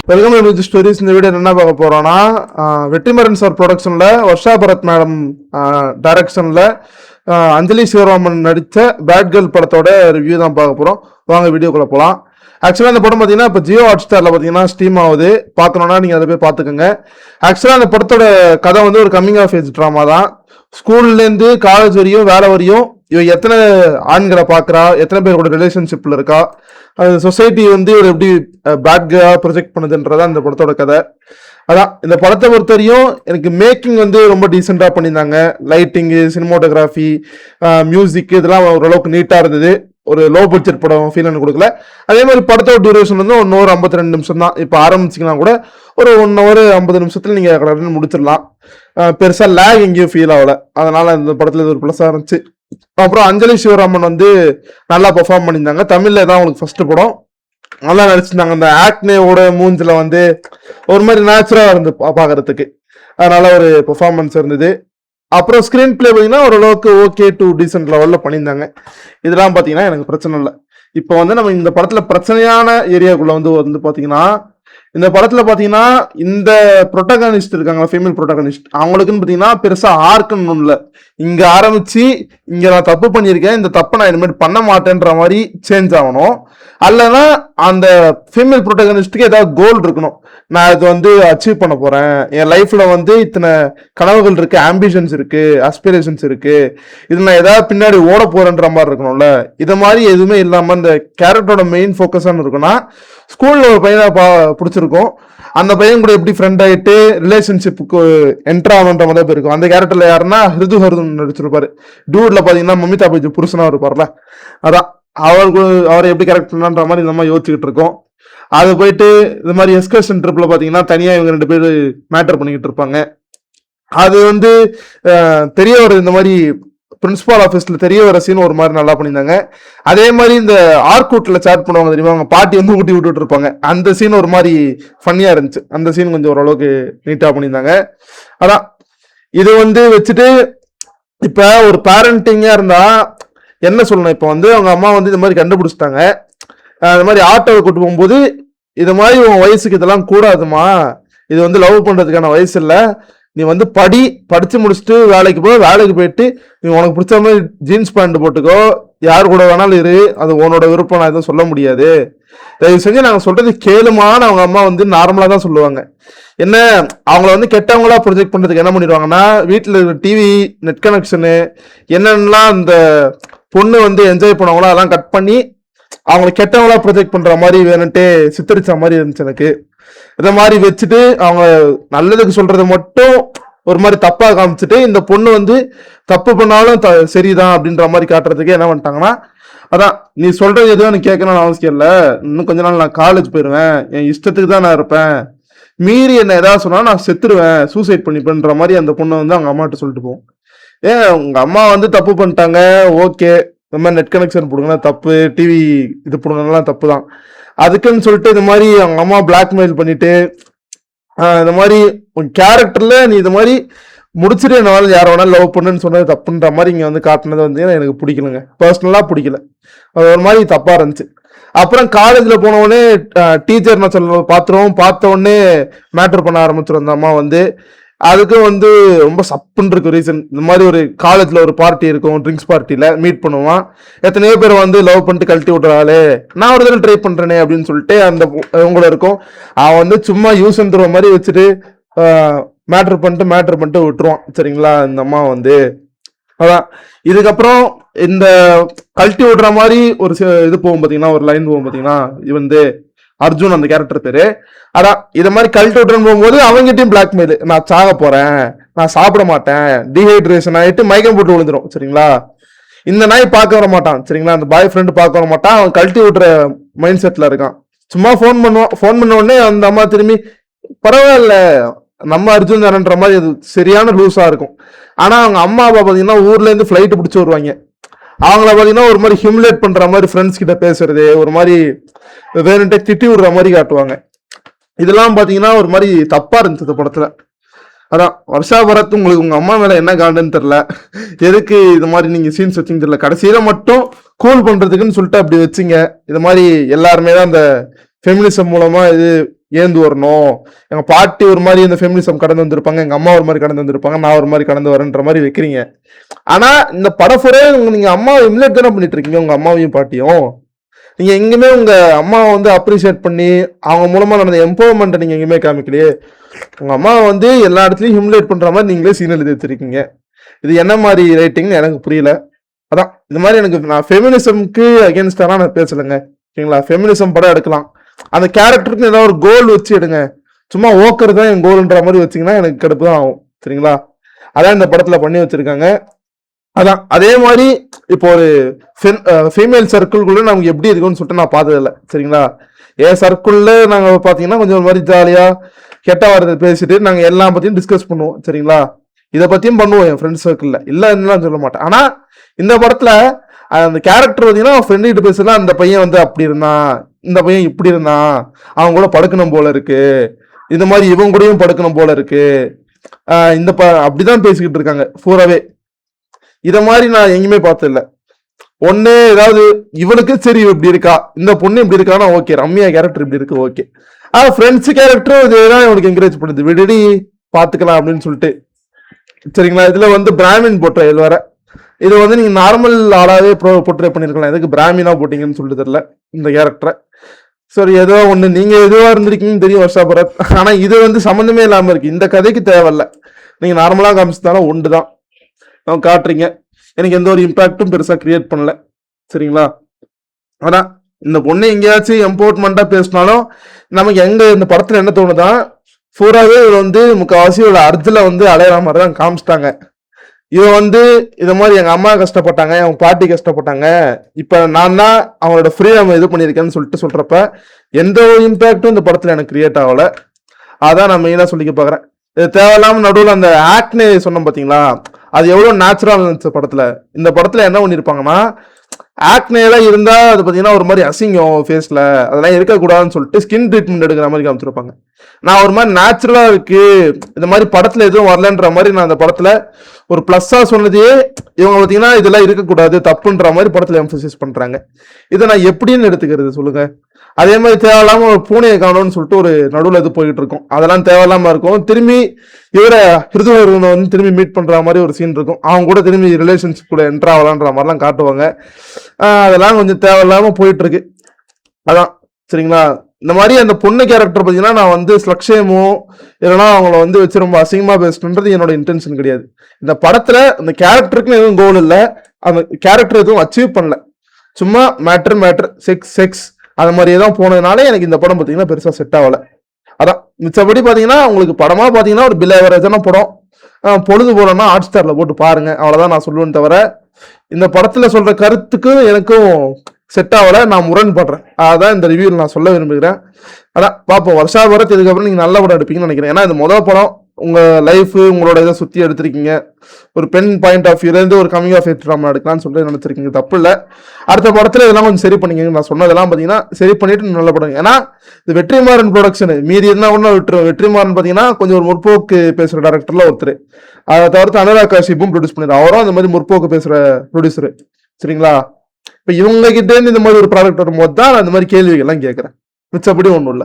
Welcome to Vijay stories. இந்த video என்ன பார்க்க போறோம்னா, வெற்றிமாறன் சார் ப்ரொடக்ஷன்ல வர்ஷா பரத் மேடம் டைரக்ஷன்ல அஞ்சலி சிவராமன் நடித்த பேட் கேர்ள் படத்தோட ரிவ்யூ தான் பார்க்க போறோம். வாங்க வீடியோக்குள்ள போகலாம். ஆக்சுவலாக இந்த படம் பார்த்தீங்கன்னா இப்போ ஜியோ ஹாட் ஸ்டாரில் பார்த்தீங்கன்னா ஸ்ட்ரீம் ஆகுது. பார்க்கணுன்னா நீங்கள் அதை போய் பார்த்துக்கோங்க. ஆக்சுவலாக அந்த படத்தோட கதை வந்து ஒரு கம்மிங் ஆஃப் ஏஜ் ட்ராமா தான். ஸ்கூல்லேருந்து காலேஜ் வரையும் வேலை வரையும் இவ எத்தனை ஆண்களை பார்க்குறா, எத்தனை பேர் கூட ரிலேஷன்ஷிப்பில் இருக்கா, அது சொசைட்டி வந்து இவர் எப்படி பேட் கேர்ளாக ப்ரொஜெக்ட் பண்ணுதுன்றதான் இந்த படத்தோட கதை. அதான் இந்த படத்தை பொறுத்தவரையும் எனக்கு மேக்கிங் வந்து ரொம்ப டீசெண்டாக பண்ணியிருந்தாங்க. லைட்டிங்கு, சினிமோட்டோகிராஃபி, மியூசிக் இதெல்லாம் ஓரளவுக்கு நீட்டாக இருந்தது. ஒரு லோ பட்ஜெட் படம் ஃபீல் எனக்கு கொடுக்கல. அதே மாதிரி படத்தோட டியூரேஷன் வந்து 1 hour 52 நிமிஷம் தான். இப்போ ஆரம்பிச்சிங்கன்னா கூட ஒரு 1 hour 50 நிமிஷத்தில் நீங்கள் கடற்கரை முடிச்சிடலாம். பெருசாக லேக் எங்கேயும் ஃபீல் ஆகல. அதனால இந்த படத்தில் இது ஒரு ப்ளஸ்ஸாக இருந்துச்சு. அப்புறம் அஞ்சலி சிவராமன் வந்து நல்லா பெர்ஃபார்ம் பண்ணியிருந்தாங்க. தமிழ்ல தான் அவங்களுக்கு ஃபர்ஸ்ட் படம். நல்லா நடிச்சிருந்தாங்க. அந்த ஆக்னேவோட மூஞ்சில வந்து ஒரு மாதிரி நேச்சுரலா இருந்து பாக்குறதுக்கு, அதனால ஒரு பெர்ஃபார்மன்ஸ் இருந்தது. அப்புறம் ஸ்கிரீன் பிளே பார்த்தீங்கன்னா ஓரளவுக்கு ஓகே டு டீசென்ட் லெவலில் பண்ணியிருந்தாங்க. இதெல்லாம் பார்த்தீங்கன்னா எனக்கு பிரச்சனை இல்லை. இப்போ வந்து நம்ம இந்த படத்தில் பிரச்சனையான ஏரியாக்குள்ள வந்து பார்த்தீங்கன்னா, இந்த படத்துல பாத்தீங்கன்னா இந்த ப்ரொட்டகனிஸ்ட் இருக்காங்க, ஃபீமேல் ப்ரொட்டகனிஸ்ட், அவங்களுக்குன்னு பாத்தீங்கன்னா பெருசா ஆர்க்குன்னு இல்லை. இங்க ஆரம்பிச்சு இங்க நான் தப்பு பண்ணியிருக்கேன், இந்த தப்பை நான் இனிமேல் பண்ண மாட்டேன்ற மாதிரி சேஞ்ச் ஆகணும். அல்லனா அந்த ஃபீமேல் ப்ரொட்டகனிஸ்டுக்கு ஏதாவது கோல் இருக்கணும். நான் இது வந்து அச்சீவ் பண்ண போறேன், என் லைஃப்ல வந்து இத்தனை கனவுகள் இருக்கு, ஆம்பிஷன்ஸ் இருக்கு, அஸ்பிரேஷன்ஸ் இருக்கு, இது நான் ஏதாவது பின்னாடி ஓட போறேன்ற மாதிரி இருக்கணும்ல. இது மாதிரி எதுவுமே இல்லாம இந்த கேரக்டரோட மெயின் ஃபோக்கஸான இருக்குன்னா, ஸ்கூல்ல ஒரு பையனை பிடிச்சிருக்கும், அந்த பையன் கூட எப்படி ஃப்ரெண்ட் ஆகிட்டு ரிலேஷன்ஷிப்புக்கு என்ட்ரா ஆகுன்ற மாதிரி இருக்கும். அந்த கேரக்டர்ல யாருன்னா ஹிருது ஹர்தன் நடிச்சிருப்பாரு. டூட்ல பாத்தீங்கன்னா மமிதா பைஜு புருஷனா இருப்பார்ல, அதான் அவரை எப்படி கேரக்டர்ன்ற மாதிரி இந்த மாதிரி யோசிச்சுக்கிட்டு இருக்கோம். அது போயிட்டு இந்த மாதிரி எஸ்கர்ஷன் ட்ரிப்ல பாத்தீங்கன்னா தனியா இவங்க 2 பேர் மேட்டர் பண்ணிக்கிட்டு இருப்பாங்க. அது வந்து தெரிய வர இந்த மாதிரி பிரின்சிபால் ஆஃபீஸ்ல தெரிய வர சீன் ஒரு மாதிரி நல்லா பண்ணியிருந்தாங்க. அதே மாதிரி இந்த ஆர்கூட்ல சேட் பண்ணுவாங்க தெரியுமா, அவங்க பாட்டி வந்து ஊட்டி விட்டுட்டு இருப்பாங்க, அந்த சீன் ஒரு மாதிரி ஃபன்னியா இருந்துச்சு. அந்த சீன் கொஞ்சம் ஓரளவுக்கு நீட்டா பண்ணியிருந்தாங்க. அதான் இது வந்து வச்சுட்டு இப்ப ஒரு பேரண்டிங்கா இருந்தா என்ன சொல்லணும், இப்ப வந்து அவங்க அம்மா வந்து இந்த மாதிரி கண்டுபிடிச்சிட்டாங்க, இந்த மாதிரி ஆட்டோவை கூட்டு போகும்போது இது மாதிரி உன் வயசுக்கு இதெல்லாம் கூடாதுமா, இது வந்து லவ் பண்றதுக்கான வயசு இல்லை, நீ வந்து படிச்சு முடிச்சுட்டு வேலைக்கு போயிட்டு நீ உனக்கு பிடிச்ச மாதிரி ஜீன்ஸ் பேண்ட் போட்டுக்கோ, யாரு கூட வேணாலும் இரு, அது உன்னோட விருப்பம், நான் எதுவும் சொல்ல முடியாது, தயவு செஞ்சு நாங்க சொல்றது கேளுமான்னு அவங்க அம்மா வந்து நார்மலா தான் சொல்லுவாங்க. என்ன அவங்கள வந்து கெட்டவங்களா ப்ரொஜெக்ட் பண்றதுக்கு என்ன பண்ணிடுவாங்கன்னா, வீட்டுல இருக்கிற டிவி, நெட் கனெக்ஷனு, என்னென்னலாம் அந்த பொண்ணு வந்து என்ஜாய் பண்ணுவாங்களோ அதெல்லாம் கட் பண்ணி அவங்களை கெட்டவங்களா ப்ரொஜெக்ட் பண்ற மாதிரி வேணுன்ட்டு சித்தரிச்ச மாதிரி இருந்துச்சு எனக்கு. இதை மாதிரி வச்சுட்டு அவங்க நல்லதுக்கு சொல்றதை மட்டும் ஒரு மாதிரி தப்பா காமிச்சுட்டு, இந்த பொண்ணு வந்து தப்பு பண்ணாலும் சரிதான் அப்படின்ற மாதிரி காட்டுறதுக்கு என்ன பண்ணிட்டாங்கன்னா, அதான் நீ சொல்றது எதுவும் எனக்கு கேட்கணும்னு அவசியம் இல்லை, இன்னும் கொஞ்ச நாள் நான் காலேஜ் போயிடுவேன், என் இஷ்டத்துக்கு தான் நான் இருப்பேன், மீறி என்ன ஏதாவது சொன்னா நான் செத்துருவேன், சூசைட் பண்ணிப்பேன்ற மாதிரி அந்த பொண்ணை வந்து அவங்க அம்மாட்ட சொல்லிட்டு போவோம். உங்க அம்மா வந்து தப்பு பண்ணிட்டாங்க, ஓகே, இந்த மாதிரி நெட் கனெக்ஷன் போடுங்கன்னா தப்பு, டிவி இது போடுங்கலாம் தப்பு தான், அதுக்குன்னு சொல்லிட்டு இந்த மாதிரி அவங்க அம்மா பிளாக்மெயில் பண்ணிட்டு இந்த மாதிரி உன் கேரக்டர்ல நீ இது மாதிரி முடிச்சுட்டு என்னால யார வேணாலும் லவ் பண்ணுன்னு சொன்னது தப்புன்ற மாதிரி இங்க வந்து காட்டினது வந்து எனக்கு பிடிக்கலங்க, பர்சனலா பிடிக்கல, அது ஒரு மாதிரி தப்பா இருந்துச்சு. அப்புறம் காலேஜ்ல போன உடனே டீச்சர் நான் சொல்ல பார்த்த உடனே மேட்டர் பண்ண ஆரம்பிச்சிடும் அந்த அம்மா வந்து. அதுக்கும் வந்து ரொம்ப சப்புன்னு இருக்கு ரீசன். இந்த மாதிரி ஒரு காலேஜ்ல ஒரு பார்ட்டி இருக்கும், ட்ரிங்க்ஸ் பார்ட்டியில மீட் பண்ணுவான், எத்தனையோ பேர் வந்து லவ் பண்ணிட்டு கழட்டி விட்டுறாளே, நான் ஒரு தடவை ட்ரை பண்றேனே அப்படின்னு சொல்லிட்டு அந்த உங்களை இருக்கும். அவன் வந்து சும்மா யூஸ் அண்ட் த்ரோ மாதிரி வச்சுட்டு மேட்ரு பண்ணிட்டு விட்டுருவான். சரிங்களா, இந்த அம்மா வந்து அதான். இதுக்கப்புறம் இந்த கழட்டி விடுற மாதிரி ஒரு இது போகும் பாத்தீங்கன்னா, ஒரு லைன் போகும் பாத்தீங்கன்னா, இது வந்து அர்ஜுன் அந்த கேரக்டர் பேரு. அதான் இதை மாதிரி கழட்டி விட்டுன்னு போகும்போது அவங்ககிட்டயும் பிளாக்மெயில், நான் சாக போறேன், நான் சாப்பிட மாட்டேன், டீஹைட்ரேஷன் ஆயிட்டு மயக்கம் போட்டு விழுந்துரும். சரிங்களா, இந்த நாய் பார்க்க வர மாட்டான். சரிங்களா, அந்த பாய் ஃப்ரெண்டு பார்க்க வர மாட்டான், அவன் கழட்டி விட்டுற மைண்ட் செட்ல இருக்கான். சும்மா ஃபோன் பண்ண உடனே அந்த அம்மா திரும்பி பரவாயில்ல நம்ம அர்ஜுன் தானன்ற மாதிரி அது சரியான லூஸா இருக்கும். ஆனா அவங்க அம்மா அப்பா பாத்தீங்கன்னா ஊர்ல இருந்து ஃபிளைட் பிடிச்சி வருவாங்க, அவங்கள பாத்தீங்கன்னா ஒரு மாதிரி ஹியூமிலேட் பண்ற மாதிரி ஃப்ரெண்ட்ஸ் கிட்ட பேசுறது, ஒரு மாதிரி வேணுன்ட்டே திட்டி விடுற மாதிரி காட்டுவாங்க. இதெல்லாம் பாத்தீங்கன்னா ஒரு மாதிரி தப்பா இருந்துச்சு இந்த படத்துல. அதான் வர்ஷா பரத் உங்களுக்கு உங்க அம்மா மேல என்ன காண்டுன்னு தெரியல, எதுக்கு இது மாதிரி நீங்க சீன்ஸ் வச்சுங்க தெரியல, கடைசியில மட்டும் கூல் பண்றதுக்குன்னு சொல்லிட்டு அப்படி வச்சுங்க. இது மாதிரி எல்லாருமே தான் அந்த ஃபெமினிசம் மூலமா இது ஏந்து வரணும், எங்க பாட்டி ஒரு மாதிரி இந்த ஃபெமினிசம் கடந்து வந்திருப்பாங்க, எங்க அம்மா ஒரு மாதிரி கடந்து வந்திருப்பாங்க, நான் ஒரு மாதிரி கடந்து வரேன்ற மாதிரி வைக்கிறீங்க. ஆனா இந்த படப்புறே நீங்க அம்மாவை இமிலேட் தானே பண்ணிட்டு இருக்கீங்க, உங்க அம்மாவையும் பாட்டியும். நீங்க எங்கேயுமே உங்க அம்மாவை வந்து அப்ரிசியேட் பண்ணி அவங்க மூலமா நடந்த எம்பவர்மெண்ட் நீங்க எங்கேயுமே காமிக்கலையே. உங்க அம்மாவை வந்து எல்லா இடத்துலயும் ஹியூமிலேட் பண்ற மாதிரி நீங்களே சீன் எழுதி வச்சிருக்கீங்க. இது என்ன மாதிரி ரைட்டிங்னு எனக்கு புரியல. அதான் இந்த மாதிரி எனக்கு நான் ஃபெமினிசம்க்கு அகேன்ஸ்டாலாம் நான் பேசலைங்க. ஓகேங்களா, ஃபெமினிசம் படம் எடுக்கலாம், அந்த கேரக்டருக்கு ஏதாவது ஒரு கோல் வச்சு எடுங்க. சும்மா ஓக்கர் தான் என் கோல்ன்ற மாதிரி வச்சிங்கன்னா எனக்கு கடுப்பு தான் ஆகும். சரிங்களா, அதான் இந்த படத்துல பண்ணி வச்சிருக்காங்க. அதான் அதே மாதிரி இப்போ ஒரு ஃபீமேல் சர்க்கிள்குள்ள நமக்கு எப்படி இருக்குன்னு சொல்லிட்டு நான் பார்த்ததில்ல. சரிங்களா, என் சர்க்கிள்ல நாங்க பாத்தீங்கன்னா கொஞ்சம் ஒரு மாதிரி ஜாலியா கெட்ட வார்த்தை பேசிட்டு நாங்க எல்லா பத்தியும் டிஸ்கஸ் பண்ணுவோம். சரிங்களா, இதை பத்தியும் பண்ணுவோம் என் ஃப்ரெண்ட்ஸ் சர்க்கிள்ல, இல்லைன்னு சொல்ல மாட்டேன். ஆனா இந்த படத்துல அந்த கேரக்டர் பாத்தீங்கன்னா ஃப்ரெண்ட் கிட்ட பேசலாம், அந்த பையன் வந்து அப்படி இருந்தான், இந்த பையன் இப்படி இருந்தான், அவங்க கூட படுக்கணும் போல இருக்கு, இந்த மாதிரி இவங்க கூடயும் படுக்கணும் போல இருக்கு, இந்த அப்படிதான் பேசிக்கிட்டு இருக்காங்க பூராவே. இத மாதிரி நான் எங்கேயுமே பார்த்ததில்ல. ஒண்ணு ஏதாவது இவனுக்கு சரி இப்படி இருக்கா, இந்த பொண்ணு இப்படி இருக்கானா ஓகே, ரம்யா கேரக்டர் இப்படி இருக்கு ஓகே, ஃப்ரெண்ட்ஸ் கேரக்டரும் இதுதான் இவனுக்கு என்கரேஜ் பண்ணுது, விடுடி பாத்துக்கலாம் அப்படின்னு சொல்லிட்டு. சரிங்களா, இதுல வந்து பிராமின் போர்ட்ரேல் வேற, இது வந்து நீங்க நார்மல் ஆளாவே போர்ட்ரே பண்ணிருக்கலாம், எதுக்கு பிராமினா போட்டீங்கன்னு சொல்லிட்டு தெரியல இந்த கேரக்டரை. சரி, ஏதோ ஒண்ணு நீங்க எதுவா இருந்திருக்கீங்கன்னு தெரியும் வர்ஷா பரத், ஆனா இது வந்து சம்மந்தமே இல்லாம இருக்கு, இந்த கதைக்கு தேவையில்ல. நீங்க நார்மலா காமிச்சதாலும் ஒன்றுதான் காட்டுறீங்க, எனக்கு எந்த ஒரு இம்பாக்டும் பெருசா கிரியேட் பண்ணல. சரிங்களா, ஆனா இந்த பொண்ணு எங்கேயாச்சும் எம்போர்ட்மெண்டா பேசினாலும் நமக்கு எங்க இந்த படத்துல என்ன தோணுதான், பூராவே இவர் வந்து முக்கால்வாசி ஒரு அர்ஜுல வந்து அலையிற மாதிரி தான் காமிச்சிட்டாங்க. இவன் வந்து இத மாதிரி எங்க அம்மா கஷ்டப்பட்டாங்க, அவங்க பாட்டி கஷ்டப்பட்டாங்க, இப்ப நான் தான் அவங்களோட ஃப்ரீடம் இது பண்ணியிருக்கேன்னு சொல்லிட்டு சொல்றப்ப எந்த ஒரு இம்பாக்டும் இந்த படத்துல எனக்கு கிரியேட் ஆகல. அதான் நான் மெயினா சொல்லிக்க பாக்குறேன். இது தேவையில்லாம நடுவில் அந்த ஆக்ட்னு சொன்னோம் பாத்தீங்களா, அது எவ்வளவு நேச்சுரல் இருந்துச்சு படத்துல. இந்த படத்துல என்ன பண்ணிருப்பாங்கன்னா, ஆக்னேலாம் இருந்தா அது பாத்தீங்கன்னா ஒரு மாதிரி அசிங்கம் ஃபேஸ்ல, அதெல்லாம் இருக்கக்கூடாதுன்னு சொல்லிட்டு ஸ்கின் ட்ரீட்மெண்ட் எடுக்கிற மாதிரி காமிச்சிருப்பாங்க. நான் ஒரு மாதிரி நேச்சுரலா இருக்கு, இந்த மாதிரி படத்துல எதுவும் வரலன்ற மாதிரி நான் அந்த படத்துல ஒரு பிளஸ்ஸா சொன்னதையே இவங்க பாத்தீங்கன்னா இதெல்லாம் இருக்கக்கூடாது தப்புன்ற மாதிரி படத்துல எம்பசிஸ் பண்றாங்க. இதை நான் எப்படின்னு எடுத்துக்கிறது சொல்லுங்க. அதே மாதிரி தேவையில்லாம ஒரு பூனையை காணோம்னு சொல்லிட்டு ஒரு நடுவில் இது போயிட்டு இருக்கும், அதெல்லாம் தேவையில்லாம இருக்கும். திரும்பி இவரை ஹிருதுவர்மனை வந்து திரும்பி மீட் பண்ற மாதிரி ஒரு சீன் இருக்கும், அவங்க கூட திரும்பி ரிலேஷன்ஷிப் கூட என்ட்ரு ஆகலான்ற மாதிரிலாம் காட்டுவாங்க. அதெல்லாம் கொஞ்சம் தேவையில்லாம போயிட்டு இருக்கு. அதான் சரிங்களா, இந்த மாதிரி அந்த பொண்ணு கேரக்டர் பார்த்தீங்கன்னா நான் வந்து ஸ்லக்ஷேமோ இல்லைன்னா அவங்கள வந்து வச்சு ரொம்ப அசிங்கமா பேசணுன்றது என்னோட இன்டென்ஷன் கிடையாது. இந்த படத்துல அந்த கேரக்டருக்குன்னு எதுவும் கோல் இல்லை, அந்த கேரக்டர் எதுவும் அச்சீவ் பண்ணல, சும்மா மேட்ரு செக்ஸ் அது மாதிரியே தான் போனதுனால எனக்கு இந்த படம் பார்த்தீங்கன்னா பெருசா செட் ஆகல. அதான் மிச்சபடி பார்த்தீங்கன்னா உங்களுக்கு படமா பார்த்தீங்கன்னா ஒரு பில் ஆவரேஜான படம், பொழுது போலன்னா ஹாட் ஸ்டார்ல போட்டு பாருங்க, அவ்வளவுதான் நான் சொல்லுவேன். தவிர இந்த படத்துல சொல்ற கருத்துக்கு எனக்கும் செட் ஆகல, நான் முரண்படுறேன். அதான் இந்த ரிவ்யூவில் நான் சொல்ல விரும்புகிறேன். அதான் பார்ப்போம், வர்ஷா பரத் இதுக்கப்புறம் நீங்க நல்ல படம் எடுப்பீங்கன்னு நினைக்கிறேன். ஏன்னா இது முதல் படம், உங்க லைஃப் உங்களோட இதை சுத்தி எடுத்திருக்கீங்க, ஒரு பெண் பாயிண்ட் ஆஃப் வியூல இருந்து ஒரு கமிங் ஆஃப் ஏஜ் ட்ராமா எடுக்கலாம்னு சொல்லிட்டு நினைச்சிருக்கீங்க, தப்பு இல்லை. அடுத்த படத்துல இதெல்லாம் கொஞ்சம் சரி பண்ணிக்கங்க, நான் சொன்னதெல்லாம் பாத்தீங்கன்னா சரி பண்ணிட்டு நல்ல படம். ஏன்னா இது வெற்றிமாறன் ப்ரொடக்ஷன், மீறி இருந்தா ஒன்றும் விட்டுரும். வெற்றிமாறன் பாத்தீங்கன்னா கொஞ்சம் ஒரு முற்போக்கு பேசுற டேரக்டர்ல ஒருத்தர், அதை தவிர்த்து அனுராக் காஷிப்பும் ப்ரொடியூஸ் பண்ணிடுறாரு, அவரும் அந்த மாதிரி முற்போக்கு பேசுற ப்ரொடியூசரு. சரிங்களா, இப்ப இவங்க கிட்டே இருந்து இந்த மாதிரி ஒரு ப்ராடக்ட் வரும்போது தான் நான் இந்த மாதிரி கேள்விகள்லாம் கேட்கறேன், மிச்சப்படி ஒன்றும் இல்லை.